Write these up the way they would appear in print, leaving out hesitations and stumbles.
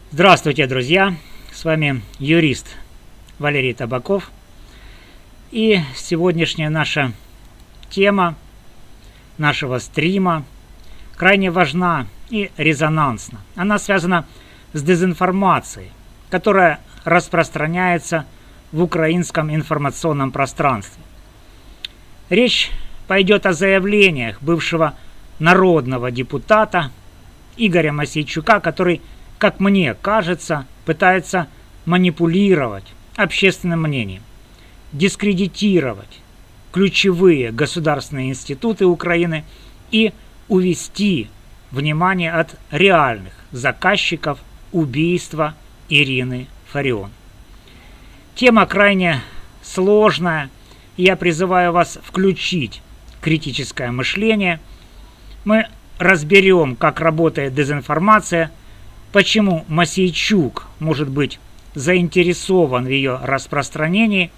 Здравствуйте, друзья! С вами юрист Валерий Табаков. И сегодняшняя наша тема нашего стрима крайне важна и резонансна. Она связана с дезинформацией, которая распространяется в украинском информационном пространстве. Речь пойдет о заявлениях бывшего народного депутата Игоря Мосейчука, который, как мне кажется, пытается манипулировать общественным мнением, дискредитировать ключевые государственные институты Украины и увести внимание от реальных заказчиков убийства Ирины Фарион. Тема крайне сложная, и я призываю вас включить критическое мышление. Мы разберем, как работает дезинформация, почему Мосейчук может быть заинтересован в ее распространении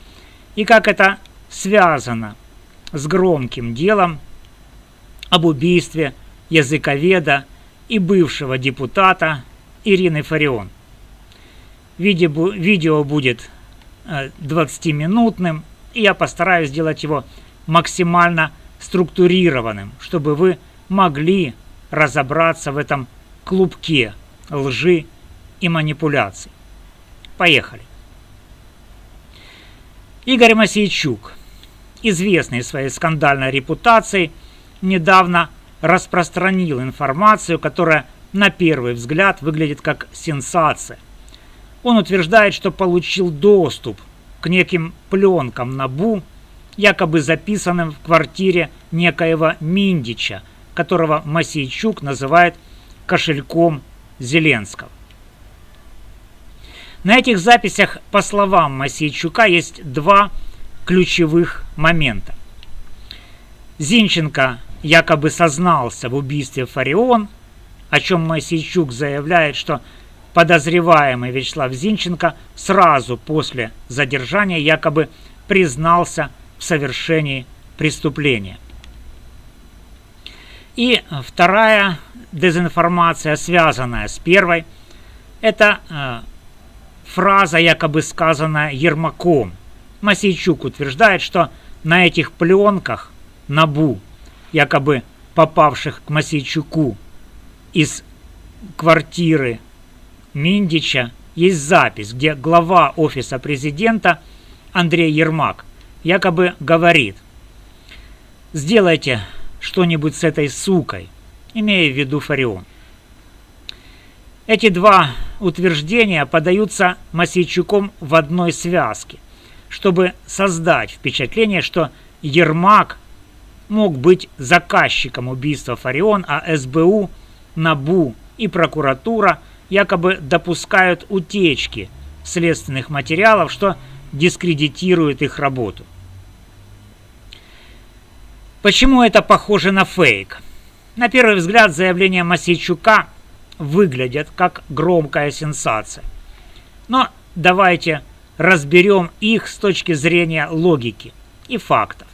и как это связано с громким делом об убийстве языковеда и бывшего депутата Ирины Фарион. Видео будет 20-минутным, и я постараюсь сделать его максимально структурированным, чтобы вы могли разобраться в этом клубке лжи и манипуляций. Поехали. Игорь Мосейчук, известный своей скандальной репутацией, недавно распространил информацию, которая на первый взгляд выглядит как сенсация. Он утверждает, что получил доступ к неким пленкам НАБУ, якобы записанным в квартире некоего Миндича, которого Мосейчук называет кошельком Зеленского. На этих записях, по словам Мосейчука, есть два ключевых момента. Зинченко якобы сознался в убийстве Фарион, о чем Мосейчук заявляет, что подозреваемый Вячеслав Зинченко сразу после задержания якобы признался в совершении преступления. И вторая дезинформация, связанная с первой, это фраза, якобы сказанная Ермаком. Мосейчук утверждает, что на этих пленках НАБУ, якобы попавших к Мосейчуку из квартиры Миндича, есть запись, где глава офиса президента Андрей Ермак якобы говорит: «Сделайте что-нибудь с этой сукой», имея в виду Фарион. Эти два утверждения подаются Мосейчуком в одной связке, чтобы создать впечатление, что Ермак мог быть заказчиком убийства Фарион, а СБУ, НАБУ и прокуратура якобы допускают утечки следственных материалов, что дискредитирует их работу. Почему это похоже на фейк? На первый взгляд заявления Мосейчука выглядят как громкая сенсация. Но давайте разберем их с точки зрения логики и фактов.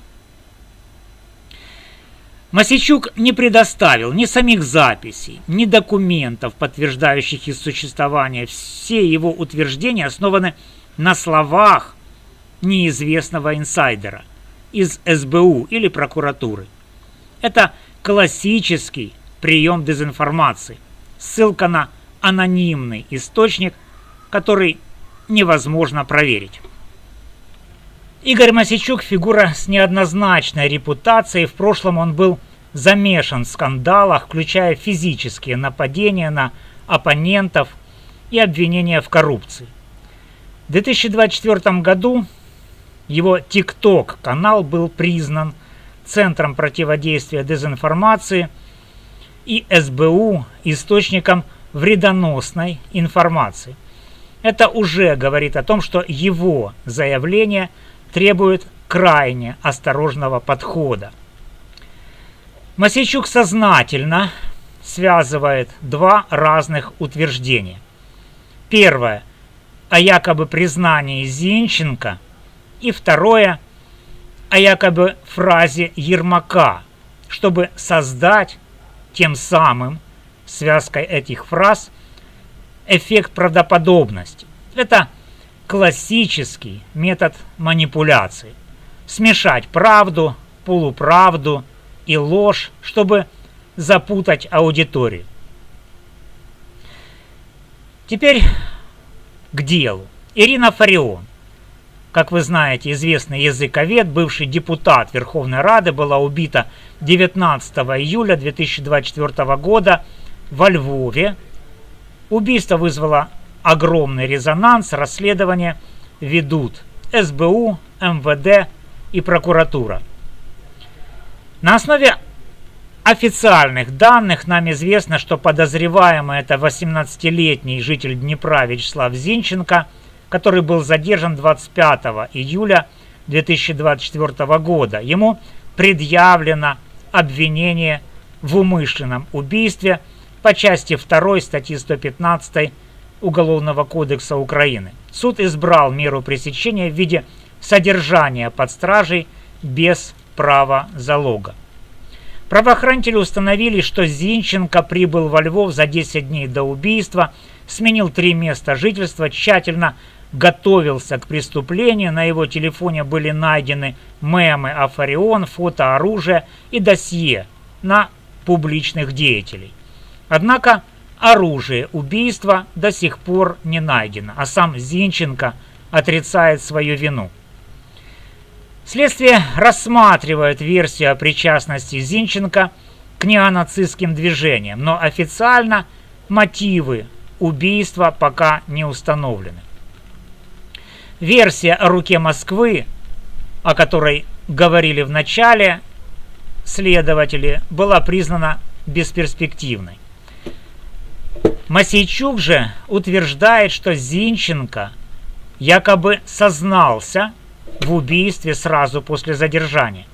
Мосейчук не предоставил ни самих записей, ни документов, подтверждающих их существование. Все его утверждения основаны на словах неизвестного инсайдера из СБУ или прокуратуры. Это классический прием дезинформации. Ссылка на анонимный источник, который невозможно проверить. Игорь Мосейчук – фигура с неоднозначной репутацией. В прошлом он был замешан в скандалах, включая физические нападения на оппонентов и обвинения в коррупции. В 2024 году его TikTok-канал был признан Центром противодействия дезинформации и СБУ источником вредоносной информации. Это уже говорит о том, что его заявление требует крайне осторожного подхода. Мосейчук сознательно связывает два разных утверждения. Первое – о якобы признании Зинченко, и второе – о якобы фразе Ермака, чтобы создать тем самым связкой этих фраз эффект правдоподобности. Это классический метод манипуляции. Смешать правду, полуправду и ложь, чтобы запутать аудиторию. Теперь к делу. Ирина Фарион, как вы знаете, известный языковед, бывший депутат Верховной Рады, была убита 19 июля 2024 года во Львове. Убийство вызвало огромный резонанс, расследование ведут СБУ, МВД и прокуратура. На основе официальных данных нам известно, что подозреваемый это 18-летний житель Днепра Вячеслав Зинченко, который был задержан 25 июля 2024 года. Ему предъявлено обвинение в умышленном убийстве по части 2 статьи 115 Уголовного кодекса Украины. Суд избрал меру пресечения в виде содержания под стражей без права залога. Правоохранители установили, что Зинченко прибыл во Львов за 10 дней до убийства, сменил 3 места жительства, тщательно готовился к преступлению. На его телефоне были найдены мемы о Фарион, фото оружия и досье на публичных деятелей. Однако оружие убийства до сих пор не найдено, а сам Зинченко отрицает свою вину. Следствие рассматривает версию о причастности Зинченко к неонацистским движениям, но официально мотивы убийства пока не установлены. Версия о руке Москвы, о которой говорили в начале следователи, была признана бесперспективной. Мосейчук же утверждает, что Зинченко якобы сознался в убийстве сразу после задержания.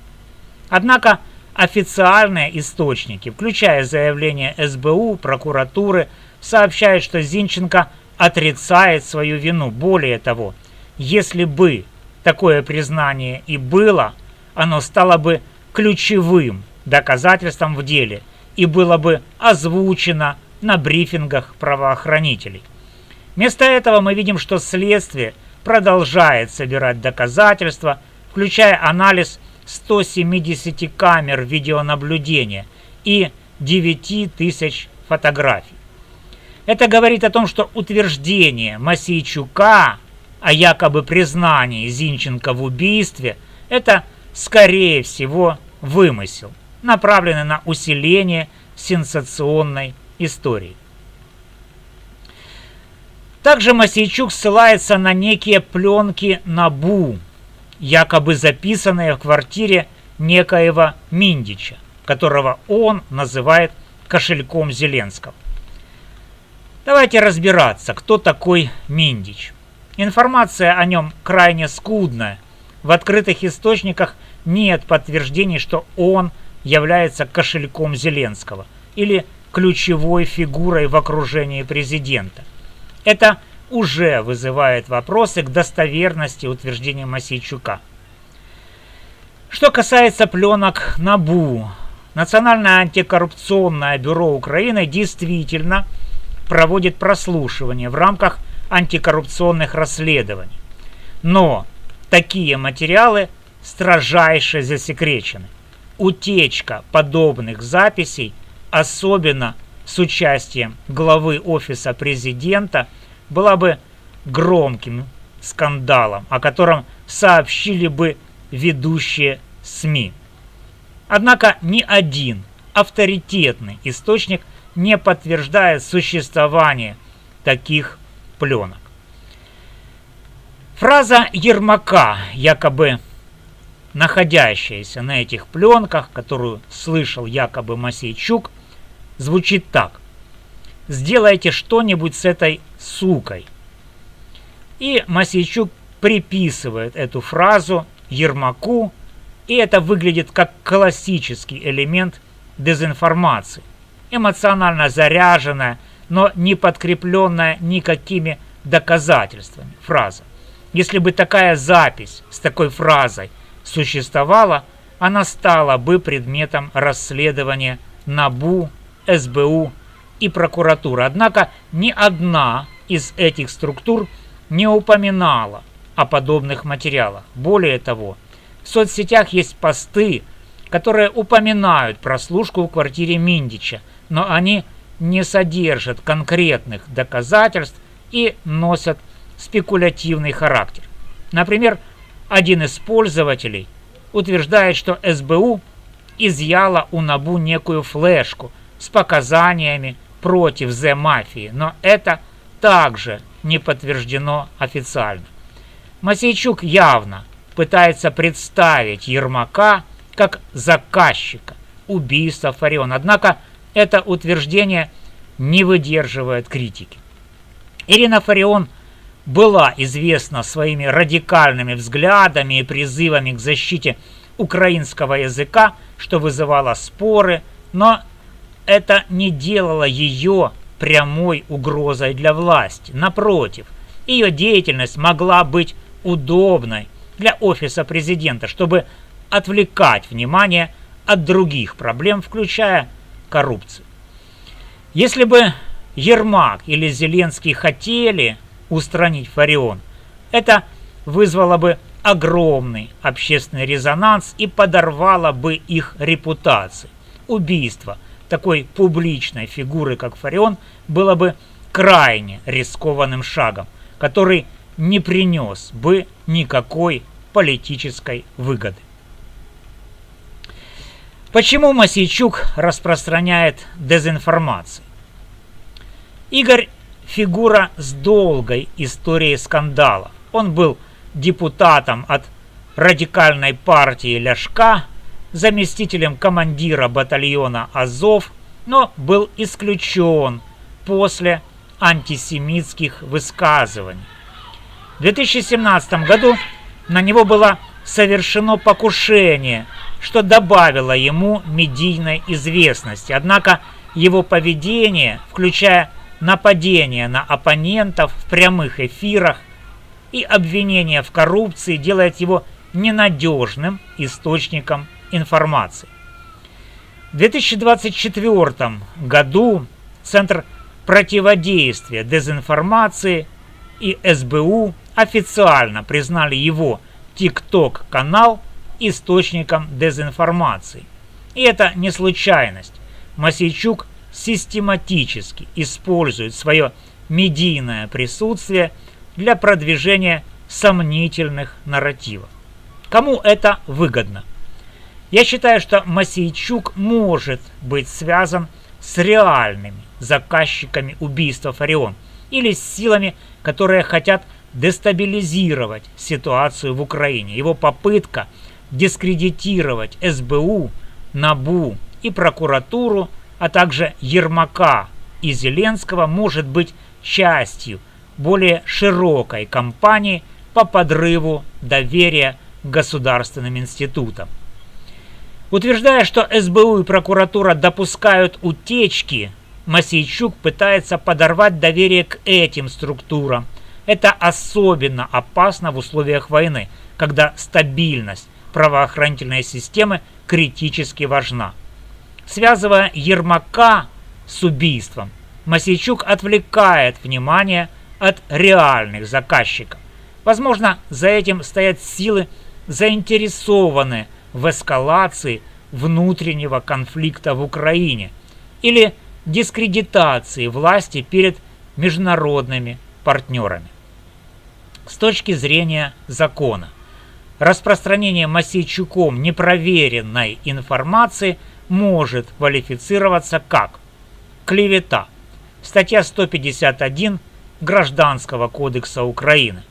Однако официальные источники, включая заявление СБУ, прокуратуры, сообщают, что Зинченко отрицает свою вину. Более того, если бы такое признание и было, оно стало бы ключевым доказательством в деле и было бы озвучено на брифингах правоохранителей. Вместо этого мы видим, что следствие продолжает собирать доказательства, включая анализ 170 камер видеонаблюдения и 9000 фотографий. Это говорит о том, что утверждение Мосейчука о якобы признании Зинченко в убийстве – это, скорее всего, вымысел, направленный на усиление сенсационной истории. Также Мосейчук ссылается на некие пленки НАБУ, якобы записанные в квартире некоего Миндича, которого он называет кошельком Зеленского. Давайте разбираться, кто такой Миндич. Информация о нем крайне скудная. В открытых источниках нет подтверждений, что он является кошельком Зеленского или ключевой фигурой в окружении президента. Это уже вызывает вопросы к достоверности утверждения Мосейчука. Что касается пленок НАБУ, Национальное антикоррупционное бюро Украины действительно проводит прослушивание в рамках антикоррупционных расследований. Но такие материалы строжайше засекречены. Утечка подобных записей, особенно с участием главы Офиса президента, была бы громким скандалом, о котором сообщили бы ведущие СМИ. Однако ни один авторитетный источник не подтверждает существование таких пленок. Фраза Ермака, якобы находящаяся на этих пленках, которую слышал якобы Мосейчук, звучит так: «Сделайте что-нибудь с этой сукой». И Мосейчук приписывает эту фразу Ермаку, и это выглядит как классический элемент дезинформации, эмоционально заряженная, но не подкрепленная никакими доказательствами фраза. Если бы такая запись с такой фразой существовала, она стала бы предметом расследования НАБУ, СБУ и прокуратура. Однако ни одна из этих структур не упоминала о подобных материалах. Более того, в соцсетях есть посты, которые упоминают прослушку в квартире Миндича, но они не содержат конкретных доказательств и носят спекулятивный характер. Например, один из пользователей утверждает, что СБУ изъяла у НАБУ некую флешку с показаниями против Зе-мафии, но это также не подтверждено официально. Мосейчук явно пытается представить Ермака как заказчика убийства Фарион, однако это утверждение не выдерживает критики. Ирина Фарион была известна своими радикальными взглядами и призывами к защите украинского языка, что вызывало споры, но это не делало ее прямой угрозой для власти. Напротив, ее деятельность могла быть удобной для офиса президента, чтобы отвлекать внимание от других проблем, включая коррупцию. Если бы Ермак или Зеленский хотели устранить Фарион, это вызвало бы огромный общественный резонанс и подорвало бы их репутацию. Убийство такой публичной фигуры, как Фарион, было бы крайне рискованным шагом, который не принес бы никакой политической выгоды. Почему Мосейчук распространяет дезинформацию? Игорь – фигура с долгой историей скандалов. Он был депутатом от радикальной партии Ляшка, заместителем командира батальона Азов, но был исключен после антисемитских высказываний. В 2017 году на него было совершено покушение, что добавило ему медийной известности. Однако его поведение, включая нападения на оппонентов в прямых эфирах и обвинения в коррупции, делает его ненадежным источником информации. В 2024 году Центр противодействия дезинформации и СБУ официально признали его TikTok-канал источником дезинформации. И это не случайность. Мосейчук систематически использует свое медийное присутствие для продвижения сомнительных нарративов. Кому это выгодно? Я считаю, что Мосейчук может быть связан с реальными заказчиками убийства Фарион или с силами, которые хотят дестабилизировать ситуацию в Украине. Его попытка дискредитировать СБУ, НАБУ и прокуратуру, а также Ермака и Зеленского может быть частью более широкой кампании по подрыву доверия к государственным институтам. Утверждая, что СБУ и прокуратура допускают утечки, Мосейчук пытается подорвать доверие к этим структурам. Это особенно опасно в условиях войны, когда стабильность правоохранительной системы критически важна. Связывая Ермака с убийством, Мосейчук отвлекает внимание от реальных заказчиков. Возможно, за этим стоят силы, заинтересованные в эскалации внутреннего конфликта в Украине или дискредитации власти перед международными партнерами. С точки зрения закона, распространение Мосейчуком непроверенной информации может квалифицироваться как клевета. Статья 151 Гражданского кодекса Украины.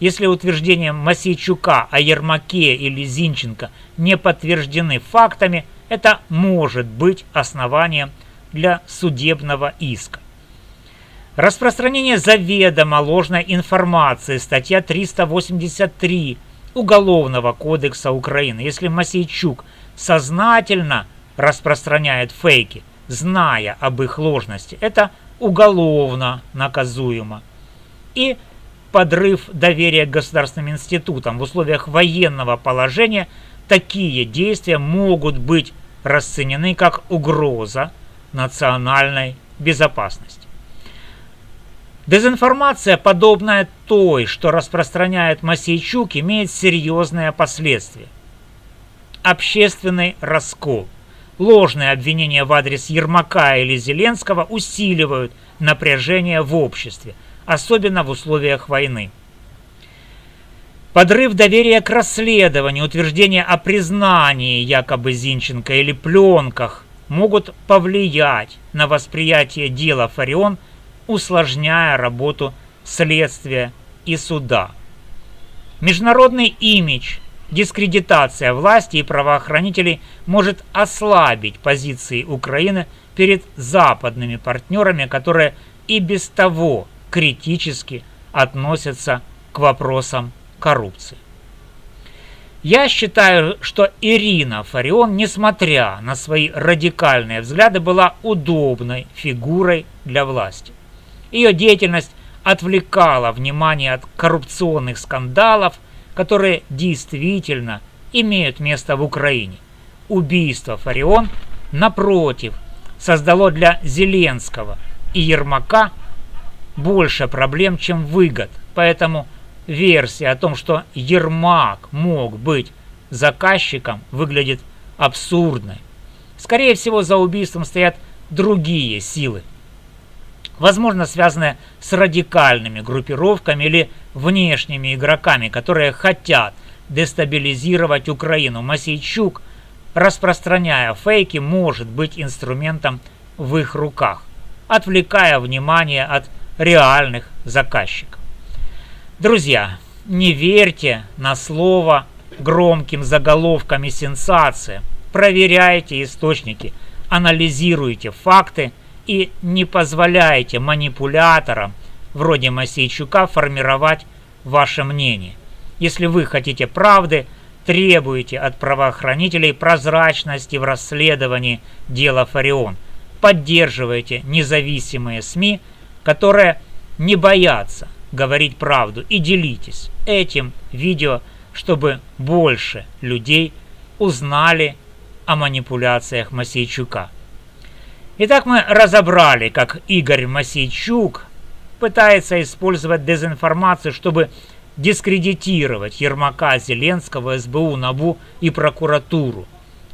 Если утверждения Мосейчука о Ермаке или Зинченко не подтверждены фактами, это может быть основанием для судебного иска. Распространение заведомо ложной информации. Статья 383 Уголовного кодекса Украины. Если Мосейчук сознательно распространяет фейки, зная об их ложности, это уголовно наказуемо. И подрыв доверия к государственным институтам. В условиях военного положения такие действия могут быть расценены как угроза национальной безопасности. Дезинформация, подобная той, что распространяет Мосейчук, имеет серьезные последствия. Общественный раскол, ложные обвинения в адрес Ермака или Зеленского усиливают напряжение в обществе, особенно в условиях войны. Подрыв доверия к расследованию, утверждение о признании якобы Зинченко или пленках могут повлиять на восприятие дела Фарион, усложняя работу следствия и суда. Международный имидж, дискредитация власти и правоохранителей может ослабить позиции Украины перед западными партнерами, которые и без того критически относятся к вопросам коррупции. Я считаю, что Ирина Фарион, несмотря на свои радикальные взгляды, была удобной фигурой для власти. Ее деятельность отвлекала внимание от коррупционных скандалов, которые действительно имеют место в Украине. Убийство Фарион, напротив, создало для Зеленского и Ермака больше проблем, чем выгод. Поэтому версия о том, что Ермак мог быть заказчиком, выглядит абсурдной. Скорее всего, за убийством стоят другие силы, возможно, связанные с радикальными группировками или внешними игроками, которые хотят дестабилизировать Украину. Мосейчук, распространяя фейки, может быть инструментом в их руках, отвлекая внимание от реальных заказчиков. Друзья, не верьте на слово громким заголовкам и сенсациям. Проверяйте источники, анализируйте факты и не позволяйте манипуляторам вроде Мосейчука формировать ваше мнение. Если вы хотите правды, требуйте от правоохранителей прозрачности в расследовании дела Фарион. Поддерживайте независимые СМИ, которые не боятся говорить правду, и делитесь этим видео, чтобы больше людей узнали о манипуляциях Мосейчука. Итак, мы разобрали, как Игорь Мосейчук пытается использовать дезинформацию, чтобы дискредитировать Ермака, Зеленского, СБУ, НАБУ и прокуратуру.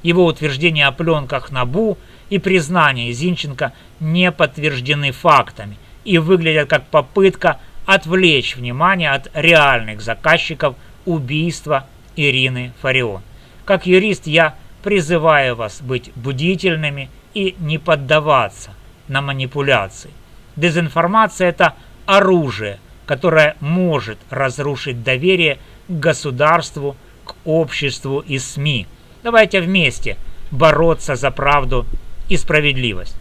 Его утверждения о пленках НАБУ и признание Зинченко не подтверждены фактами и выглядят как попытка отвлечь внимание от реальных заказчиков убийства Ирины Фарион. Как юрист я призываю вас быть бдительными и не поддаваться на манипуляции. Дезинформация – это оружие, которое может разрушить доверие к государству, к обществу и СМИ. Давайте вместе бороться за правду и справедливость.